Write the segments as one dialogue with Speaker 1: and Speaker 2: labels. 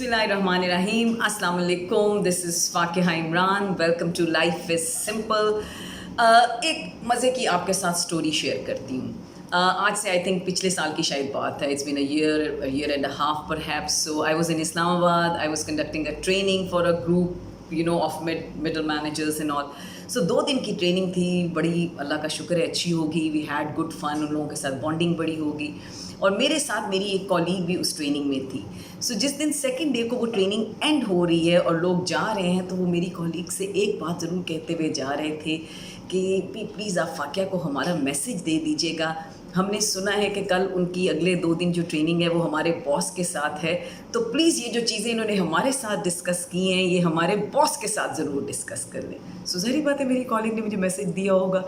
Speaker 1: बिस्मिल्लाहिर्रहमानिर्रहीम, अस्सलाम वालेकुम। This is Fakiha Imran. Welcome to life is simple. एक मज़े की आपके साथ स्टोरी शेयर करती हूँ। आज से आई थिंक पिछले साल की शायद बात है। It's been a year and a half perhaps. So I was in Islamabad. I was conducting a training for a group of middle managers and all. So 2 दिन की ट्रेनिंग थी। बड़ी अल्लाह का शुक्र है अच्छी होगी। We had good fun. उन लोगों के साथ बॉन्डिंग बड़ी होगी और मेरे साथ मेरी एक कॉलीग भी उस ट्रेनिंग में थी। सो जिस दिन सेकंड डे को वो ट्रेनिंग एंड हो रही है और लोग जा रहे हैं, तो वो मेरी कॉलीग से एक बात ज़रूर कहते हुए जा रहे थे कि प्लीज़ आप फ़ाकिया को हमारा मैसेज दे दीजिएगा। हमने सुना है कि कल उनकी अगले 2 दिन जो ट्रेनिंग है वो हमारे बॉस के साथ है, तो प्लीज़ ये जो चीज़ें इन्होंने हमारे साथ डिस्कस की हैं ये हमारे बॉस के साथ ज़रूर डिस्कस कर लें। सो ज़ाहिर बात है मेरी कॉलीग ने मुझे मैसेज दिया होगा।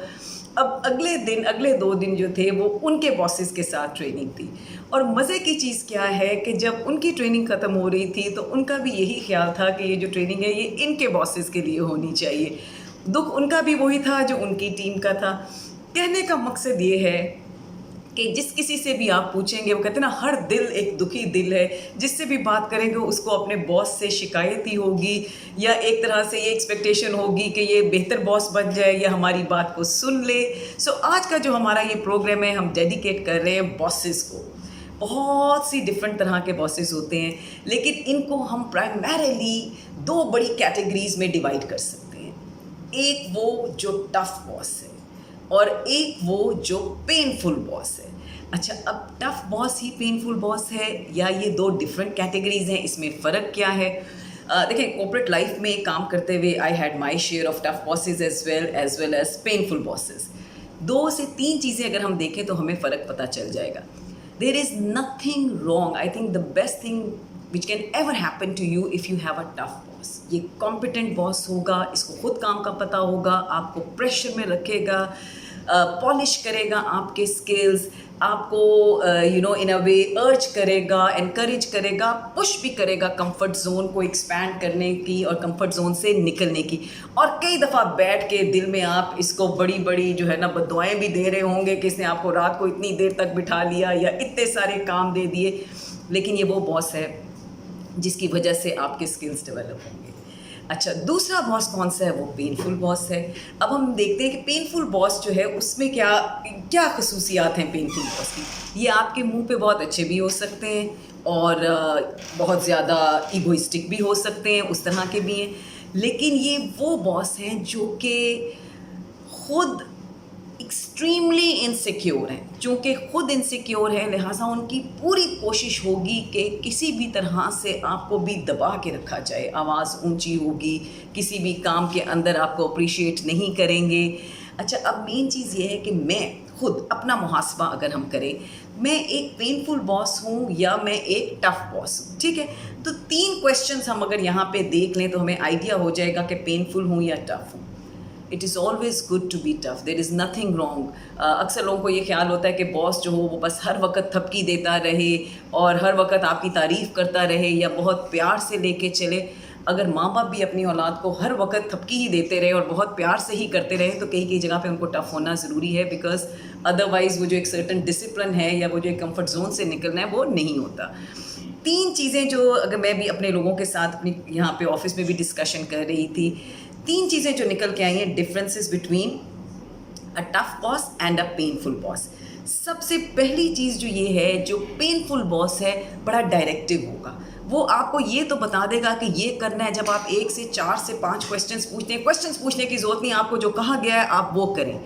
Speaker 1: अब अगले 2 दिन जो थे वो उनके बॉसेस के साथ ट्रेनिंग थी। और मज़े की चीज़ क्या है कि जब उनकी ट्रेनिंग ख़त्म हो रही थी तो उनका भी यही ख्याल था कि ये जो ट्रेनिंग है ये इनके बॉसेस के लिए होनी चाहिए। दुख उनका भी वही था जो उनकी टीम का था। कहने का मकसद ये है कि जिस किसी से भी आप पूछेंगे, वो कहते हैं ना, हर दिल एक दुखी दिल है। जिससे भी बात करेंगे उसको अपने बॉस से शिकायत ही होगी या एक तरह से ये एक्सपेक्टेशन होगी कि ये बेहतर बॉस बन जाए या हमारी बात को सुन ले। सो आज का जो हमारा ये प्रोग्राम है हम डेडिकेट कर रहे हैं बॉसेस को। बहुत सी डिफरेंट तरह के बॉसेस होते हैं, लेकिन इनको हम प्राइमरीली 2 बड़ी कैटेगरीज में डिवाइड कर सकते हैं। एक वो जो टफ बॉस है और एक वो जो पेनफुल बॉस है। अच्छा, अब टफ बॉस ही पेनफुल बॉस है या ये 2 डिफरेंट कैटेगरीज हैं, इसमें फ़र्क क्या है? देखिए, कॉर्पोरेट लाइफ में काम करते हुए I had my share of tough bosses as well as painful bosses. 2 से 3 चीज़ें अगर हम देखें तो हमें फ़र्क पता चल जाएगा। There is nothing wrong. I think the best thing which can ever happen to you if you have a tough boss. ये कॉम्पिटेंट बॉस होगा, इसको खुद काम का पता होगा, आपको प्रेशर में रखेगा, पॉलिश करेगा आपके स्किल्स, आपको इन अ वे अर्ज करेगा, एनकरेज करेगा, पुश भी करेगा कंफर्ट जोन को एक्सपैंड करने की और कंफर्ट जोन से निकलने की। और कई दफ़ा बैठ के दिल में आप इसको बड़ी बड़ी जो है ना बद्दुआएं भी दे रहे होंगे कि इसने आपको रात को इतनी देर तक बिठा लिया या इतने सारे काम दे दिए। लेकिन ये वो बॉस है जिसकी वजह से आपके स्किल्स डेवलप होंगे। अच्छा, दूसरा बॉस कौन सा है? वो पेनफुल बॉस है। अब हम देखते हैं कि पेनफुल बॉस जो है उसमें क्या क्या खसूसियात हैं पेनफुल बॉस की। ये आपके मुंह पे बहुत अच्छे भी हो सकते हैं और बहुत ज़्यादा ईगोइस्टिक भी हो सकते हैं, उस तरह के भी हैं। लेकिन ये वो बॉस हैं जो कि खुद एक्सट्रीमली इनसिक्योर हैं। चूँकि खुद इनसिक्योर है लिहाजा उनकी पूरी कोशिश होगी कि किसी भी तरह से आपको भी दबा के रखा जाए। आवाज़ ऊंची होगी, किसी भी काम के अंदर आपको अप्रिशिएट नहीं करेंगे। अच्छा, अब मेन चीज़ ये है कि मैं खुद अपना मुहासबा अगर हम करें, मैं एक पेनफुल बॉस हूँ या मैं एक टफ बॉस हूँ, ठीक है? तो 3 क्वेश्चंस हम अगर यहाँ पे देख लें तो हमें आइडिया हो जाएगा कि पेनफुल हूँ या टफ हूँ। It is always good to be tough, there is nothing wrong. अक्सर लोगों को ये ख्याल होता है कि बॉस जो हो वो बस हर वक्त थपकी देता रहे और हर वक्त आपकी तारीफ़ करता रहे या बहुत प्यार से लेके चले। अगर माँ बाप भी अपनी औलाद को हर वक्त थपकी ही देते रहे और बहुत प्यार से ही करते रहे तो कई कई जगह पे उनको टफ़ होना ज़रूरी है, बिकॉज अदरवाइज़ वो जो एक सर्टन डिसिप्लिन है या वो जो एक कंफर्ट जोन से निकलना है वो नहीं होता। 3 चीज़ें जो अगर मैं भी अपने लोगों के साथ अपनी यहाँ पे ऑफिस में भी डिस्कशन कर रही थी, 3 चीज़ें जो निकल के आई हैं differences between a tough boss and a painful boss. सबसे पहली चीज़ जो ये है, जो पेनफुल बॉस है बड़ा डायरेक्टिव होगा। वो आपको ये तो बता देगा कि ये करना है। जब आप 1 से 4 से 5 क्वेश्चंस पूछते हैं, क्वेश्चंस पूछने की ज़रूरत नहीं, आपको जो कहा गया है आप वो करें।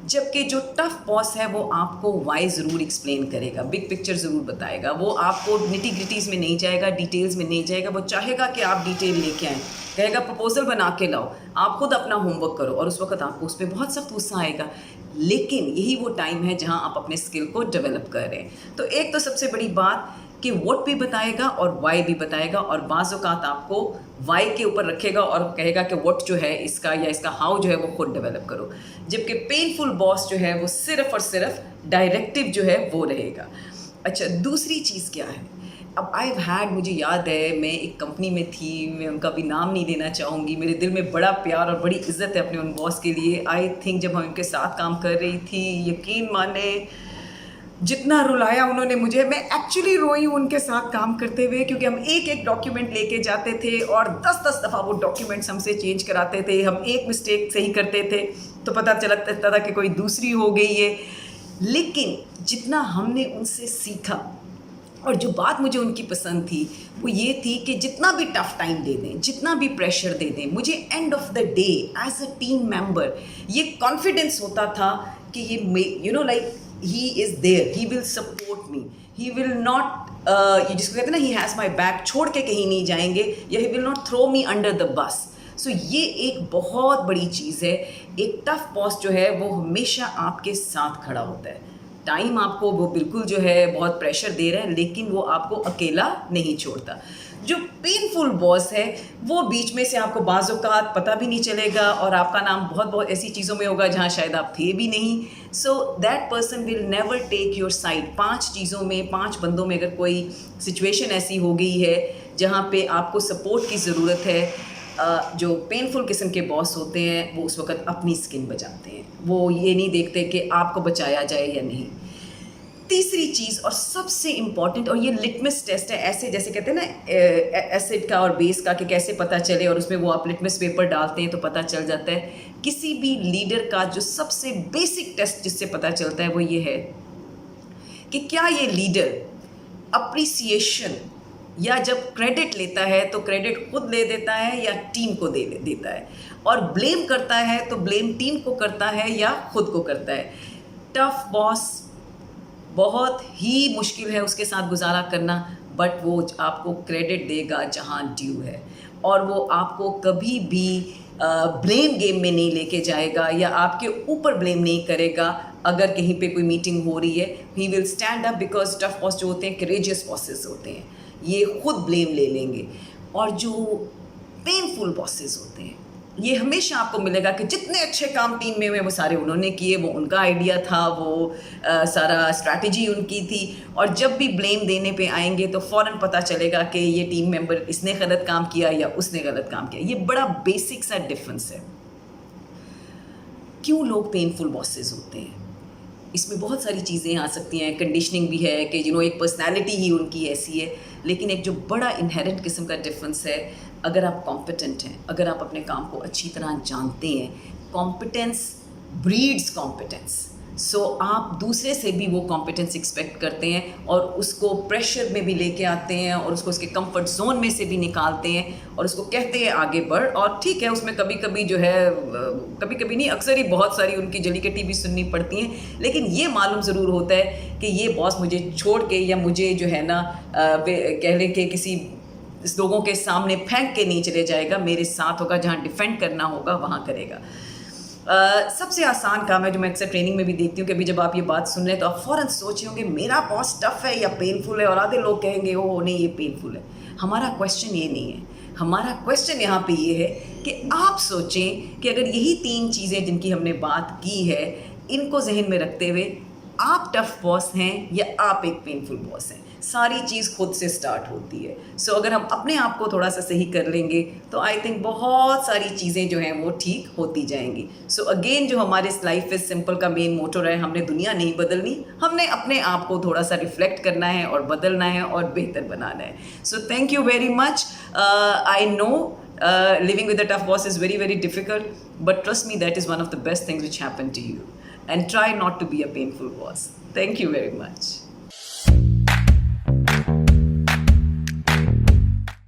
Speaker 1: जबकि जो टफ बॉस है वो आपको वाई ज़रूर एक्सप्लेन करेगा, बिग पिक्चर ज़रूर बताएगा। वो आपको निटी ग्रिटीज़ में नहीं जाएगा, डिटेल्स में नहीं जाएगा। वो चाहेगा कि आप डिटेल लेके आएँ, कहेगा प्रपोजल बना के लाओ, आप खुद अपना होमवर्क करो, और उस वक्त आपको उस पर बहुत सख्त गुस्सा आएगा। लेकिन यही वो टाइम है जहाँ आप अपने स्किल को डेवलप कर रहे हैं। तो एक तो सबसे बड़ी बात कि व्हाट भी बताएगा और वाई भी बताएगा, और बाज़ औक़ात आपको वाई के ऊपर रखेगा और कहेगा कि व्हाट जो है इसका या इसका हाउ जो है वो खुद डेवलप करो। जबकि पेनफुल बॉस जो है वो सिर्फ़ और सिर्फ डायरेक्टिव जो है वो रहेगा। अच्छा, दूसरी चीज़ क्या है? अब आई हैड, मुझे याद है मैं एक कंपनी में थी, मैं उनका भी नाम नहीं लेना चाहूँगी। मेरे दिल में बड़ा प्यार और बड़ी इज़्ज़त है अपने उन बॉस के लिए। आई थिंक जब हम उनके साथ काम कर रही थी, यकीन माने जितना रुलाया उन्होंने मुझे, मैं एक्चुअली रोई हूँ उनके साथ काम करते हुए, क्योंकि हम एक एक डॉक्यूमेंट लेके जाते थे और 10-10 दफ़ा वो डॉक्यूमेंट्स हमसे चेंज कराते थे। हम एक मिस्टेक सही करते थे तो पता चलता था कि कोई दूसरी हो गई है। लेकिन जितना हमने उनसे सीखा और जो बात मुझे उनकी पसंद थी वो ये थी कि जितना भी टफ टाइम दे दें, जितना भी प्रेशर दे दें, मुझे end of the day as a team member ये कॉन्फिडेंस होता था कि ये like he is there, he will support me, he will not ये जिसको कहते हैं ना, ही हैज़ माई बैक, छोड़ के कहीं नहीं जाएंगे, या he will not throw me under the bus. So ये एक बहुत बड़ी चीज़ है। एक टफ बॉस जो है वो हमेशा आपके साथ खड़ा होता है। टाइम आपको वो बिल्कुल जो है बहुत प्रेशर दे रहा है, लेकिन वो आपको अकेला नहीं छोड़ता। जो पेनफुल बॉस है वो बीच में से आपको बाज़ औक़ात पता भी नहीं चलेगा और आपका नाम बहुत बहुत ऐसी चीज़ों में होगा जहाँ शायद आप थे भी नहीं। So that person will never take your side. 5 चीज़ों में, 5 बंदों में अगर कोई सिचुएशन ऐसी हो गई है जहाँ पे आपको सपोर्ट की ज़रूरत है, जो पेनफुल किस्म के बॉस होते हैं वो उस वक्त अपनी स्किन बचाते हैं। वो ये नहीं देखते कि आपको बचाया जाए या नहीं। तीसरी चीज़ और सबसे इम्पॉर्टेंट, और ये लिटमस टेस्ट है, ऐसे जैसे कहते हैं ना एसिड का और बेस का, कि कैसे पता चले, और उसमें वो आप लिटमस पेपर डालते हैं तो पता चल जाता है। किसी भी लीडर का जो सबसे बेसिक टेस्ट जिससे पता चलता है वो ये है कि क्या ये लीडर अप्रिसिएशन या जब क्रेडिट लेता है तो क्रेडिट खुद ले देता है या टीम को दे देता है, और ब्लेम करता है तो ब्लेम टीम को करता है या खुद को करता है। टफ बॉस बहुत ही मुश्किल है उसके साथ गुजारा करना, बट वो आपको क्रेडिट देगा जहाँ ड्यू है, और वो आपको कभी भी ब्लेम गेम में नहीं लेके जाएगा या आपके ऊपर ब्लेम नहीं करेगा। अगर कहीं पे कोई मीटिंग हो रही है, he will stand up, because tough boss जो होते हैं करेजियस बॉसेस होते हैं, ये खुद ब्लेम ले लेंगे। और जो पेनफुल बॉसेस होते हैं, ये हमेशा आपको मिलेगा कि जितने अच्छे काम टीम में हुए वो सारे उन्होंने किए, वो उनका आइडिया था, वो सारा स्ट्रैटेजी उनकी थी, और जब भी ब्लेम देने पे आएंगे तो फ़ौरन पता चलेगा कि ये टीम मेंबर इसने गलत काम किया या उसने गलत काम किया। ये बड़ा बेसिक सा डिफरेंस है। क्यों लोग पेनफुल बॉसेस होते हैं? इसमें बहुत सारी चीज़ें आ सकती हैं, कंडीशनिंग भी है कि एक पर्सनैलिटी ही उनकी ऐसी है, लेकिन एक जो बड़ा इनहेरेंट किस्म का डिफरेंस है, अगर आप कॉम्पिटेंट हैं, अगर आप अपने काम को अच्छी तरह जानते हैं, कॉम्पिटेंस ब्रीड्स कॉम्पिटेंस। सो आप दूसरे से भी वो कॉम्पिटेंस एक्सपेक्ट करते हैं और उसको प्रेशर में भी लेके आते हैं और उसको उसके कंफर्ट जोन में से भी निकालते हैं और उसको कहते हैं आगे बढ़। और ठीक है, उसमें कभी कभी जो है, कभी कभी नहीं, अक्सर ही बहुत सारी उनकी जलीकटी भी सुननी पड़ती हैं, लेकिन ये मालूम ज़रूर होता है कि ये बॉस मुझे छोड़ के या मुझे जो है ना कह लें कि किसी लोगों के सामने फेंक के नहीं चले जाएगा, मेरे साथ होगा, जहाँ डिफेंड करना होगा वहाँ करेगा। सबसे आसान काम है जो मैं अक्सर ट्रेनिंग में भी देखती हूँ कि अभी जब आप ये बात सुन रहे हैं तो आप फ़ौरन सोच रहे होंगे मेरा बॉस टफ है या पेनफुल है, और आधे लोग कहेंगे ओह नहीं ये पेनफुल है। हमारा क्वेश्चन ये नहीं है, हमारा क्वेश्चन यहाँ पे ये है कि आप सोचें कि अगर यही 3 चीज़ें जिनकी हमने बात की है, इनको जहन में रखते हुए आप टफ बॉस हैं या आप एक पेनफुल बॉस हैं। सारी चीज़ खुद से स्टार्ट होती है। सो अगर हम अपने आप को थोड़ा सा सही कर लेंगे तो आई थिंक बहुत सारी चीज़ें जो हैं वो ठीक होती जाएंगी। सो अगेन, जो हमारे इस लाइफ इज सिंपल का मेन मोटो है, हमने दुनिया नहीं बदलनी, हमने अपने आप को थोड़ा सा रिफ्लेक्ट करना है और बदलना है और बेहतर बनाना है। So thank you very much. I know living with a tough boss is very, very difficult, but trust me, that is one of the best things which happen to you. And try not to be a painful boss. Thank you very much.